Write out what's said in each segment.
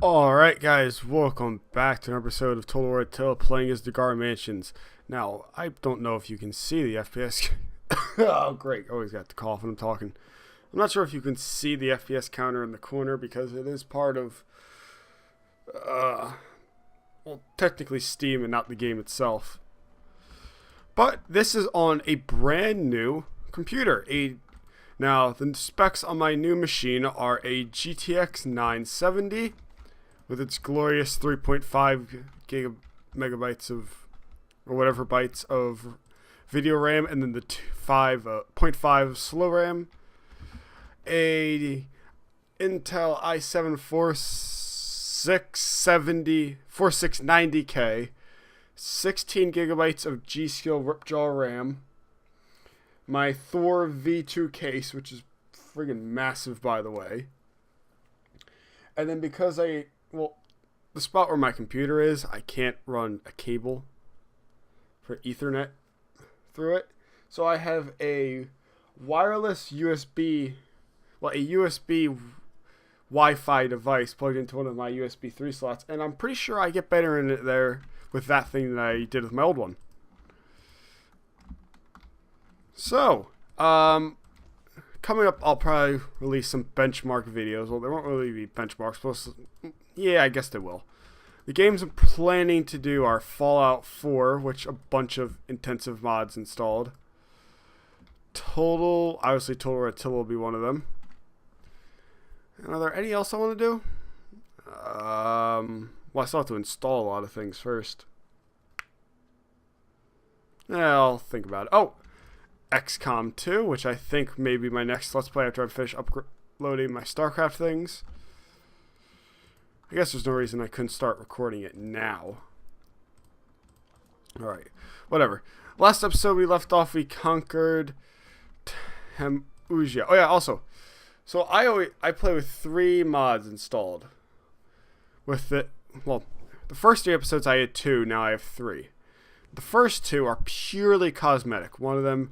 Alright guys, welcome back to an episode of Total War Attila playing as the Garamantians. Now, I don't know if you can see the FPS. Oh great, always got to cough when I'm talking. I'm not sure if you can see the FPS counter in the corner because it is part of, well, technically Steam and not the game itself. But this is on a brand new computer. Now, the specs on my new machine are a GTX 970 with its glorious 3.5 megabytes of, or whatever bytes of video RAM, and then the 0.5 slow RAM, a Intel i7 4690K, 16 gigabytes of G-Skill Ripjaw RAM, my Thor V2 case, which is friggin' massive, by the way. And then because the spot where my computer is, I can't run a cable for Ethernet through it. So I have a wireless USB, a USB Wi-Fi device plugged into one of my USB 3 slots. And I'm pretty sure I get better in it there with that thing than I did with my old one. So, coming up, I'll probably release some benchmark videos. Well, there won't really be benchmarks. Plus, yeah, I guess they will. The games I'm planning to do are Fallout 4, which a bunch of intensive mods installed. Obviously Total Attila will be one of them. And are there any else I want to do? Well, I still have to install a lot of things first. Yeah, I'll think about it. Oh! XCOM 2, which I think may be my next Let's Play after I finish uploading my StarCraft things. I guess there's no reason I couldn't start recording it now. Alright, whatever. Last episode we left off, we conquered Temujia. Oh yeah, also, so I play with 3 mods installed. The first 3 episodes I had 2, now I have 3. The first 2 are purely cosmetic. One of them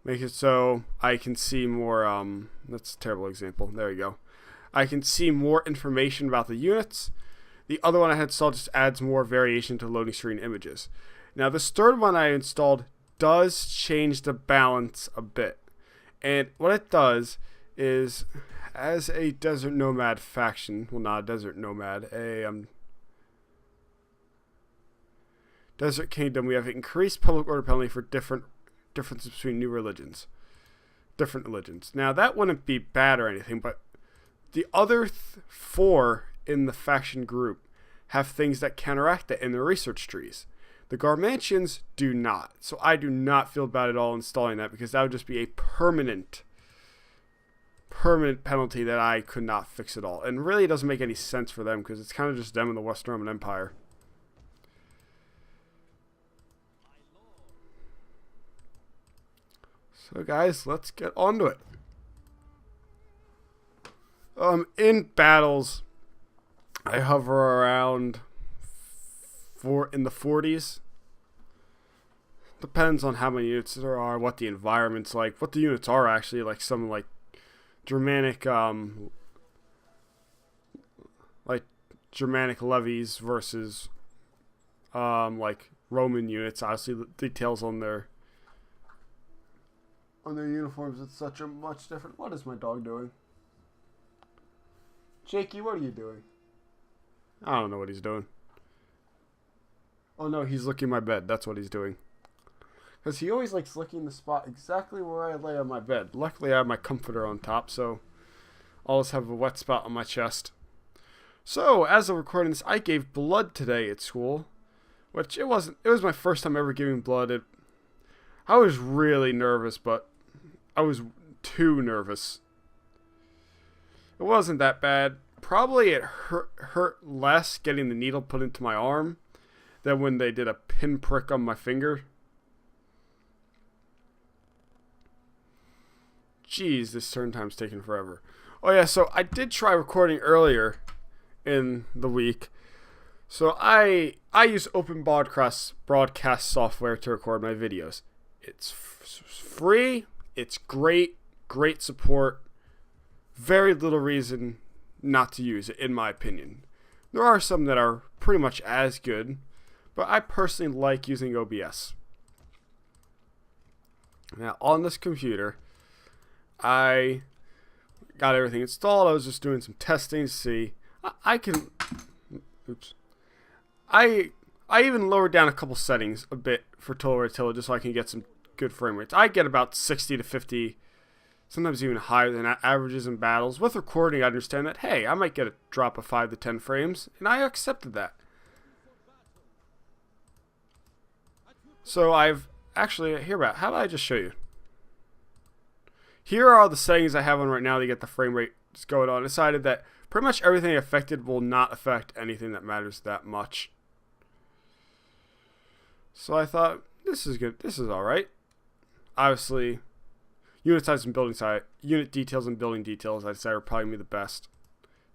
make it so I can see more, that's a terrible example. There you go. I can see more information about the units. The other one I had installed just adds more variation to loading screen images. Now, this third one I installed does change the balance a bit. And what it does is, as a desert nomad faction, well, not a desert nomad, Desert Kingdom, we have increased public order penalty for differences between different religions. Now, that wouldn't be bad or anything, but the other 4 in the faction group have things that counteract that in their research trees. The Garamantians do not. So I do not feel bad at all installing that, because that would just be a permanent penalty that I could not fix at all. And really it doesn't make any sense for them, because it's kind of just them and the West Roman Empire. So guys, let's get on to it. In battles, I hover around in the 40s. Depends on how many units there are, what the environment's like, what the units are actually, like some like Germanic levies versus like Roman units. Obviously the details on their uniforms, it's such a much different. What is my dog doing? Jakey, what are you doing? I don't know what he's doing. Oh no, he's licking my bed. That's what he's doing. Because he always likes licking the spot exactly where I lay on my bed. Luckily I have my comforter on top, so I'll just have a wet spot on my chest. So, as of recording this, I gave blood today at school. Which it was my first time ever giving blood. I was really nervous, but I was too nervous. It wasn't that bad. Probably it hurt less getting the needle put into my arm than when they did a pinprick on my finger. Jeez, this turn time's taking forever. Oh yeah, so I did try recording earlier in the week. So I use open broadcast software to record my videos. It's free. It's great support. Very little reason not to use it, in my opinion. There are some that are pretty much as good, but I personally like using OBS. Now, on this computer, I got everything installed. I was just doing some testing to see. I can... Oops. I even lowered down a couple settings a bit for Total Attila just so I can get some good frame rates. I get about 60 to 50, sometimes even higher than averages in battles. With recording, I understand that, hey, I might get a drop of 5 to 10 frames, and I accepted that. So I've actually, how about I just show you? Here are all the settings I have on right now to get the frame rate going on. I decided that pretty much everything affected will not affect anything that matters that much. So I thought, this is good. This is alright. Obviously, unit size and building size, unit details and building details, I'd say are probably be the best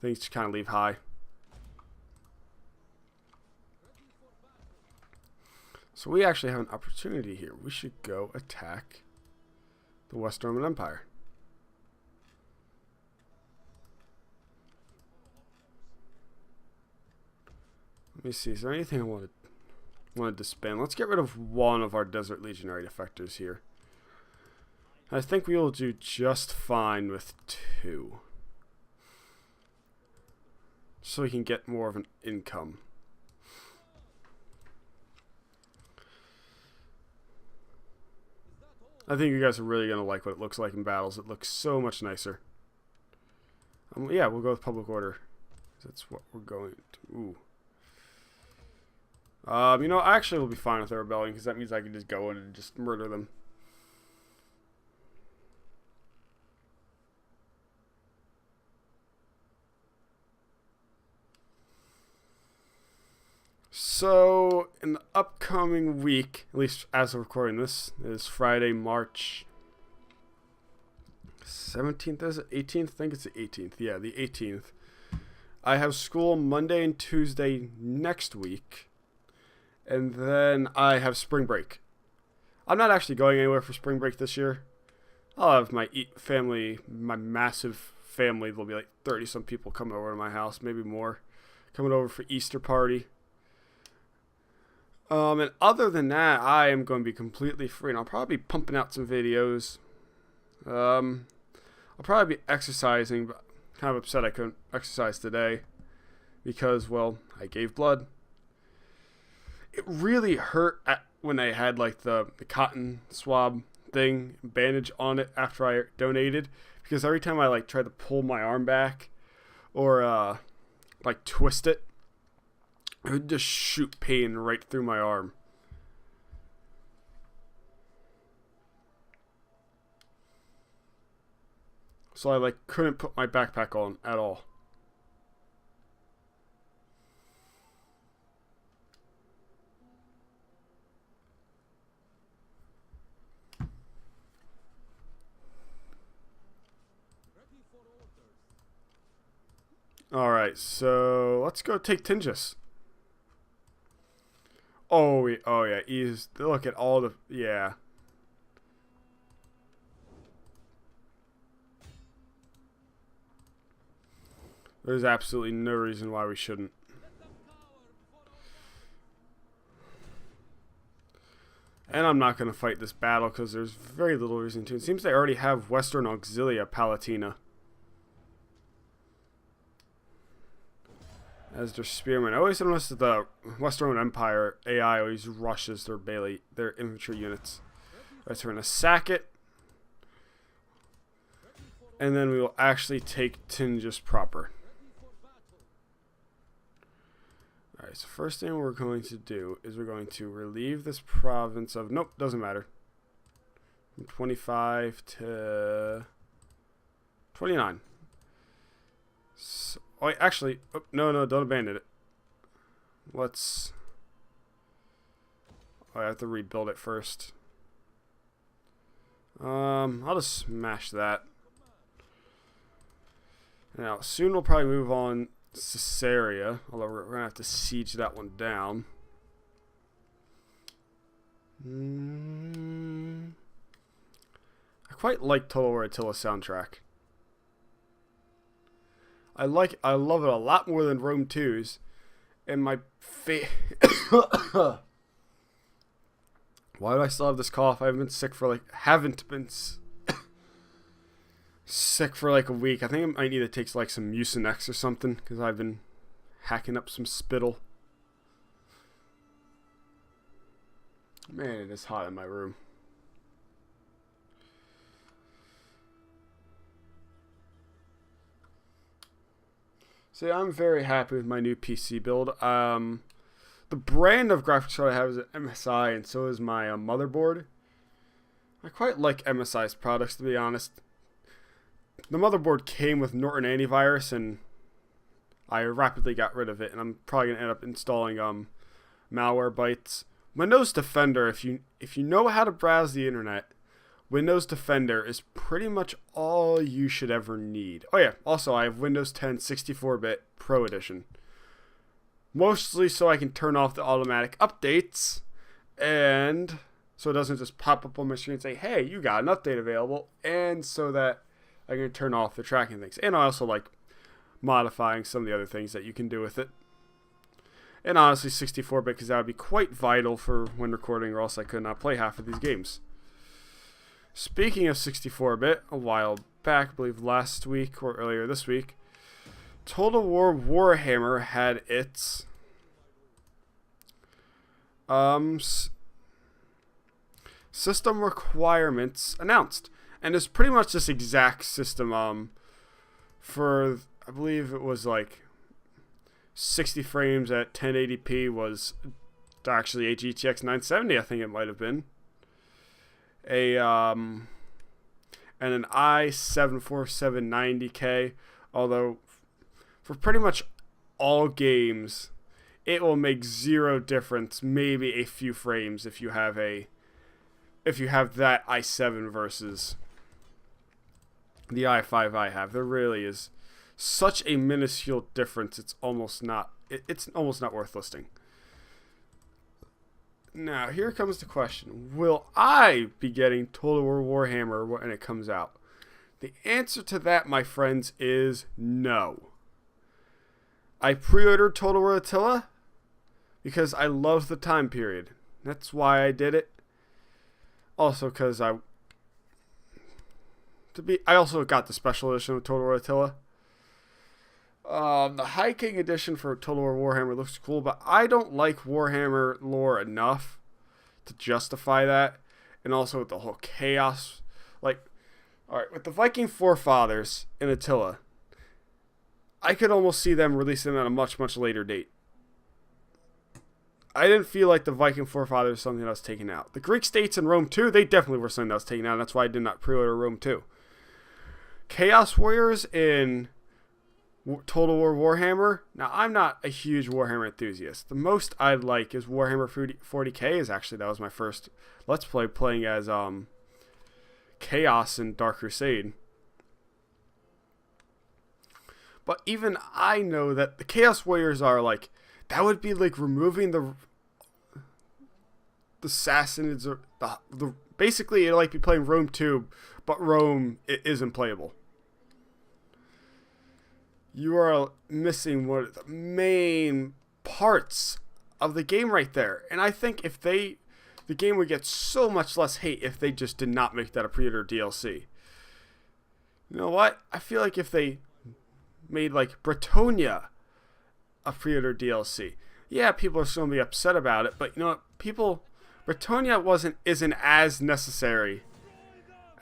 things to kind of leave high. So we actually have an opportunity here. We should go attack the West Roman Empire. Let me see. Is there anything I wanted to spend? Let's get rid of one of our Desert Legionary defectors here. I think we will do just fine with 2. So we can get more of an income. I think you guys are really going to like what it looks like in battles. It looks so much nicer. Yeah, we'll go with public order. That's what we're going to. Ooh. You know, actually, we'll be fine with the rebellion because that means I can just go in and just murder them. So, in the upcoming week, at least as of recording this, is Friday, March 17th, is it? 18th? I think it's the 18th. Yeah, the 18th. I have school Monday and Tuesday next week. And then I have spring break. I'm not actually going anywhere for spring break this year. I'll have my family, my massive family. There'll be like 30-some people coming over to my house, maybe more, coming over for Easter party. And other than that, I am going to be completely free, and I'll probably be pumping out some videos. I'll probably be exercising, but I'm kind of upset I couldn't exercise today because, well, I gave blood. It really hurt when I had like the cotton swab thing, bandage on it after I donated, because every time I like tried to pull my arm back or like twist it, it would just shoot pain right through my arm. So I like couldn't put my backpack on at all. Alright, so let's go take Tingis. Oh yeah, look at all the, yeah. There's absolutely no reason why we shouldn't. And I'm not going to fight this battle because there's very little reason to. It seems they already have Western Auxilia Palatina as their spearmen. I always notice that the Western Roman Empire AI always rushes their infantry units. Alright, so we're going to sack it. And then we will actually take Tingis proper. Alright, so first thing we're going to do is we're going to relieve this province of... Nope, doesn't matter. From 25 to 29. So, oh, wait, actually... Oh, no, don't abandon it. Let's... Oh, I have to rebuild it first. I'll just smash that. Now, soon we'll probably move on Caesarea, although we're going to have to siege that one down. I quite like Total War Attila soundtrack. I love it a lot more than Rome 2's, And my why do I still have this cough? I haven't been sick for sick for like a week. I think I might need to take like some Mucinex or something because I've been hacking up some spittle. Man, it is hot in my room. So yeah, I'm very happy with my new PC build. The brand of graphics card I have is an MSI, and so is my motherboard. I quite like MSI's products, to be honest. The motherboard came with Norton antivirus, and I rapidly got rid of it, and I'm probably gonna end up installing Malwarebytes. Windows Defender, if you know how to browse the internet, Windows Defender is pretty much all you should ever need. Oh yeah, also I have Windows 10 64-bit Pro Edition. Mostly so I can turn off the automatic updates, and so it doesn't just pop up on my screen and say, hey, you got an update available, and so that I can turn off the tracking things. And I also like modifying some of the other things that you can do with it. And honestly, 64-bit, because that would be quite vital for when recording, or else I could not play half of these games. Speaking of 64-bit, a while back, I believe last week or earlier this week, Total War Warhammer had its system requirements announced. And it's pretty much this exact system for, I believe it was like 60 frames at 1080p was actually a GTX 970, I think it might have been. And an i7-4790K, although for pretty much all games it will make zero difference, maybe a few frames if you have that i7 versus the i5 I have. There really is such a minuscule difference, it's almost not worth listing. Now, here comes the question. Will I be getting Total War Warhammer when it comes out? The answer to that, my friends, is no. I pre-ordered Total War Attila because I love the time period. That's why I did it. Also because I also got the special edition of Total War Attila. The High King edition for Total War Warhammer looks cool, but I don't like Warhammer lore enough to justify that. And also with the whole chaos. Like, alright, with the Viking forefathers in Attila, I could almost see them releasing them at a much, much later date. I didn't feel like the Viking forefathers was something that was taken out. The Greek states in Rome 2, they definitely were something that was taken out. And that's why I did not pre-order Rome 2. Chaos Warriors in Total War Warhammer. Now, I'm not a huge Warhammer enthusiast. The most I like is Warhammer 40k. That was my first Let's Play playing as Chaos in Dark Crusade. But even I know that the Chaos Warriors are like, that would be like removing the Sassanids, or basically it'd like be playing Rome 2, but Rome isn't playable. You are missing one of the main parts of the game right there. And I think the game would get so much less hate if they just did not make that a pre-order DLC. You know what? I feel like if they made like Bretonia a pre-order DLC, yeah, people are still gonna be upset about it, but you know what? Bretonia isn't as necessary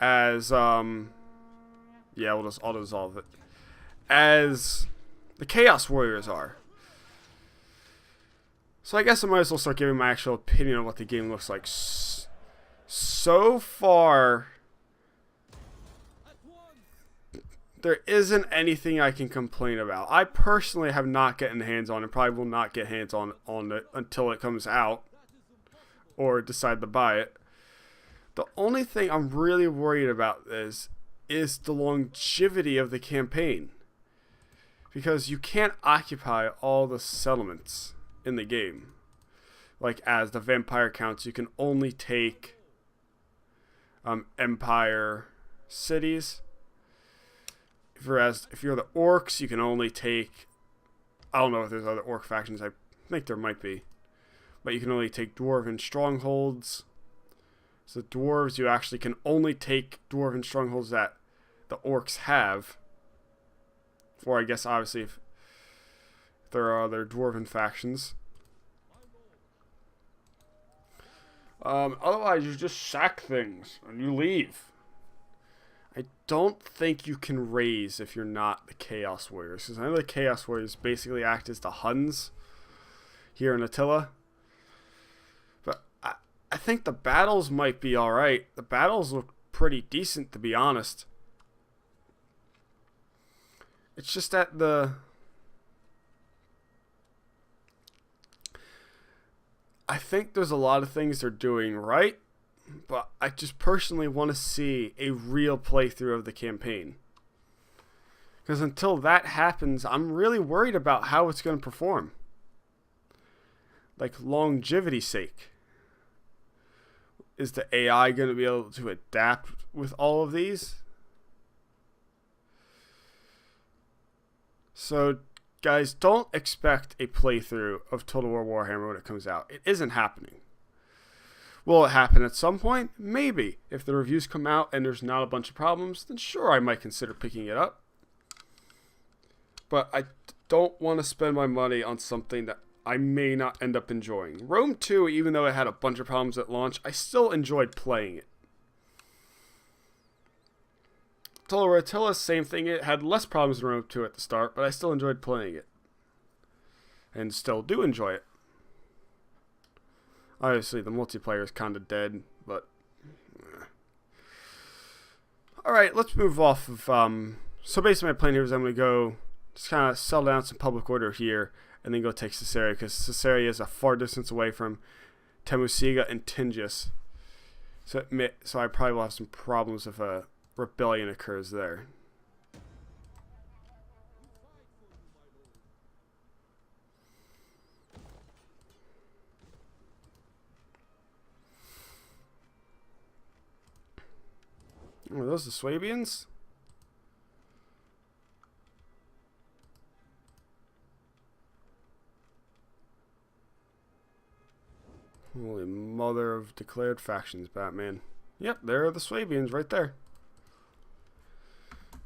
as I'll dissolve it, as the Chaos Warriors are. So I guess I might as well start giving my actual opinion on what the game looks like. So far, there isn't anything I can complain about. I personally have not gotten hands on, and probably will not get hands on it until it comes out or decide to buy it. The only thing I'm really worried about is the longevity of the campaign, because you can't occupy all the settlements in the game. Like, as the vampire counts, you can only take empire cities. If you're the orcs, you can only take, I don't know if there's other orc factions. I I think there might be. But you can only take dwarven strongholds. So dwarves, you actually can only take dwarven strongholds that the orcs have. Or I guess obviously if there are other dwarven factions. Otherwise you just sack things and you leave. I don't think you can raise if you're not the Chaos Warriors. Because I know the Chaos Warriors basically act as the Huns here in Attila. But I think the battles might be alright. The battles look pretty decent, to be honest. It's just that I think there's a lot of things they're doing right, but I just personally want to see a real playthrough of the campaign. Because until that happens, I'm really worried about how it's going to perform. Like, longevity's sake. Is the AI going to be able to adapt with all of these? So, guys, don't expect a playthrough of Total War Warhammer when it comes out. It isn't happening. Will it happen at some point? Maybe. If the reviews come out and there's not a bunch of problems, then sure, I might consider picking it up. But I don't want to spend my money on something that I may not end up enjoying. Rome 2, even though it had a bunch of problems at launch, I still enjoyed playing it. Total War Attila, same thing. It had less problems than Rome 2 at the start, but I still enjoyed playing it. And still do enjoy it. Obviously, the multiplayer is kind of dead, but... Alright, let's move off of... So basically my plan here is I'm going to go just kind of settle down some public order here, and then go take Caesarea, because Caesarea is a far distance away from Temusiga and Tingis. So I probably will have some problems if a rebellion occurs there. Are those the Swabians? Holy mother of declared factions, Batman. Yep, there are the Swabians right there.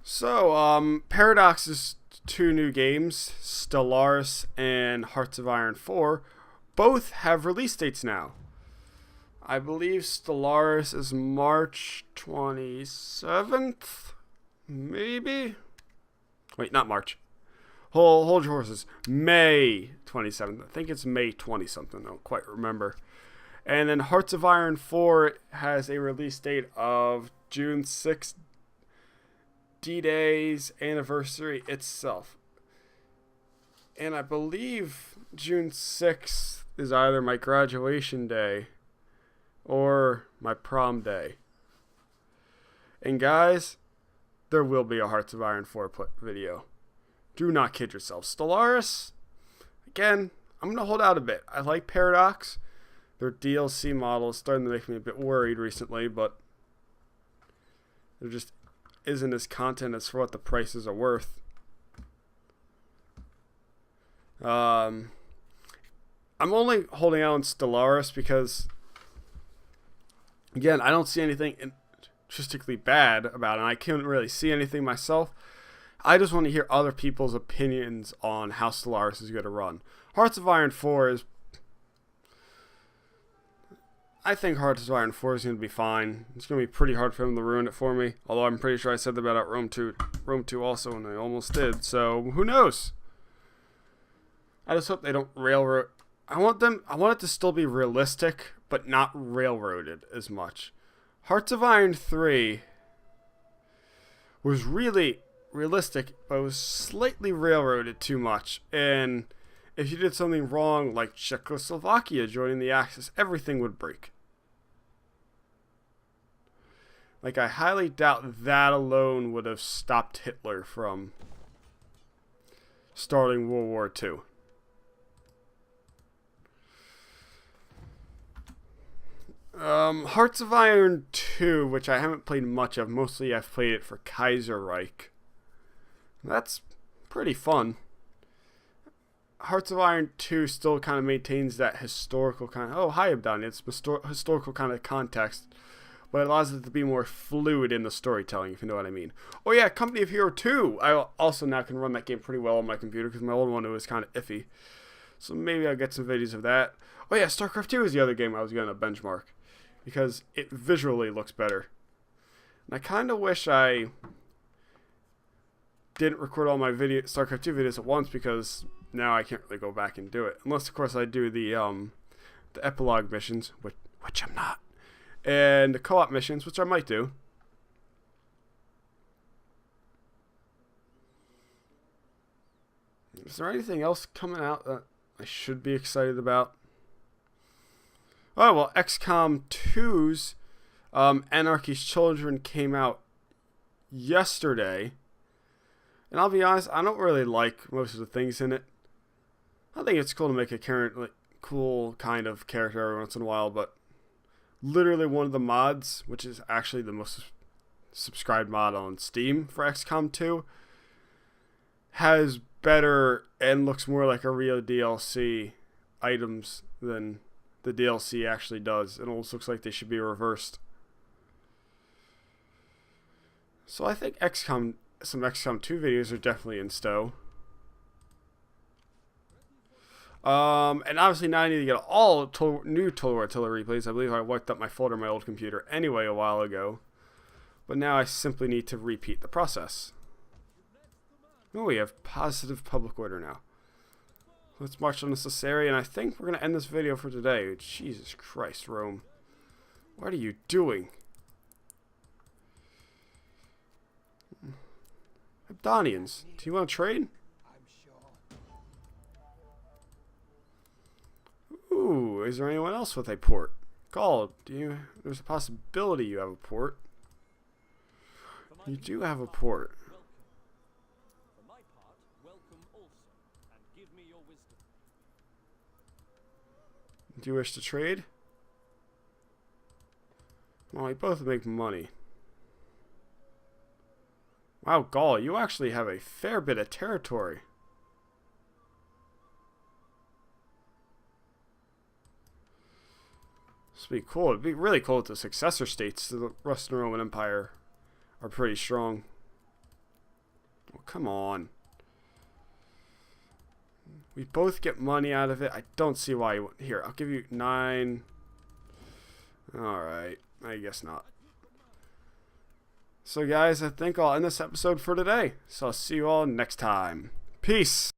So, Paradox's two new games, Stellaris and Hearts of Iron 4, both have release dates now. I believe Stellaris is March 27th? Maybe? Wait, not March. Hold your horses. May 27th. I think it's May 20-something. I don't quite remember. And then Hearts of Iron 4 has a release date of June 6th. D-Day's anniversary itself. And I believe June 6th is either my graduation day or my prom day. And guys, there will be a Hearts of Iron 4 video. Do not kid yourself. Stellaris, again, I'm going to hold out a bit. I like Paradox. Their DLC model is starting to make me a bit worried recently, but there just isn't as content as for what the prices are worth. I'm only holding out on Stellaris because, again, I don't see anything intrinsically bad about it, and I couldn't really see anything myself. I just want to hear other people's opinions on how Stellaris is going to run. Hearts of Iron 4 is... I think Hearts of Iron 4 is going to be fine. It's going to be pretty hard for them to ruin it for me. Although I'm pretty sure I said that about Rome 2 also, and I almost did. So, who knows? I just hope they don't railroad... I want it to still be realistic, but not railroaded as much. Hearts of Iron 3 was really realistic, but it was slightly railroaded too much. And if you did something wrong, like Czechoslovakia joining the Axis, everything would break. Like, I highly doubt that alone would have stopped Hitler from starting World War II. Hearts of Iron 2, which I haven't played much of. Mostly I've played it for Kaiserreich. That's pretty fun. Hearts of Iron 2 still kind of maintains that historical kind of, oh, hi, Abdani, it's historical kind of context, but it allows it to be more fluid in the storytelling, if you know what I mean. Oh yeah, Company of Hero 2, I also now can run that game pretty well on my computer, because my old one, it was kind of iffy. So maybe I'll get some videos of that. Oh yeah, StarCraft 2 is the other game I was going to benchmark, because it visually looks better. And I kind of wish I didn't record all my StarCraft 2 videos at once, because now I can't really go back and do it. Unless, of course, I do the epilogue missions, which I'm not. And the co-op missions, which I might do. Is there anything else coming out that I should be excited about? Oh, well, XCOM 2's Anarchy's Children came out yesterday. And I'll be honest, I don't really like most of the things in it. I think it's cool to make a cool kind of character every once in a while, but literally one of the mods, which is actually the most subscribed mod on Steam for XCOM 2, has better and looks more like a real DLC items than the DLC actually does. It almost looks like they should be reversed. So I think some XCOM 2 videos are definitely in stow. And obviously now I need to get all new Total War Attila replays. I believe I wiped up my folder on my old computer anyway a while ago. But now I simply need to repeat the process. Oh, we have positive public order now. Let's march on this area, and I think we're going to end this video for today. Jesus Christ, Rome. What are you doing? Abdonians, do you want to trade? Ooh, is there anyone else with a port? Call, there's a possibility you have a port. You do have a port. Do you wish to trade? Well, we both make money. Wow, Gaul, you actually have a fair bit of territory. This would be cool. It'd be really cool if the successor states to the Western Roman Empire are pretty strong. Oh, come on. We both get money out of it. I don't see why you... Here, I'll give you 9. Alright. I guess not. So, guys, I think I'll end this episode for today. So, I'll see you all next time. Peace!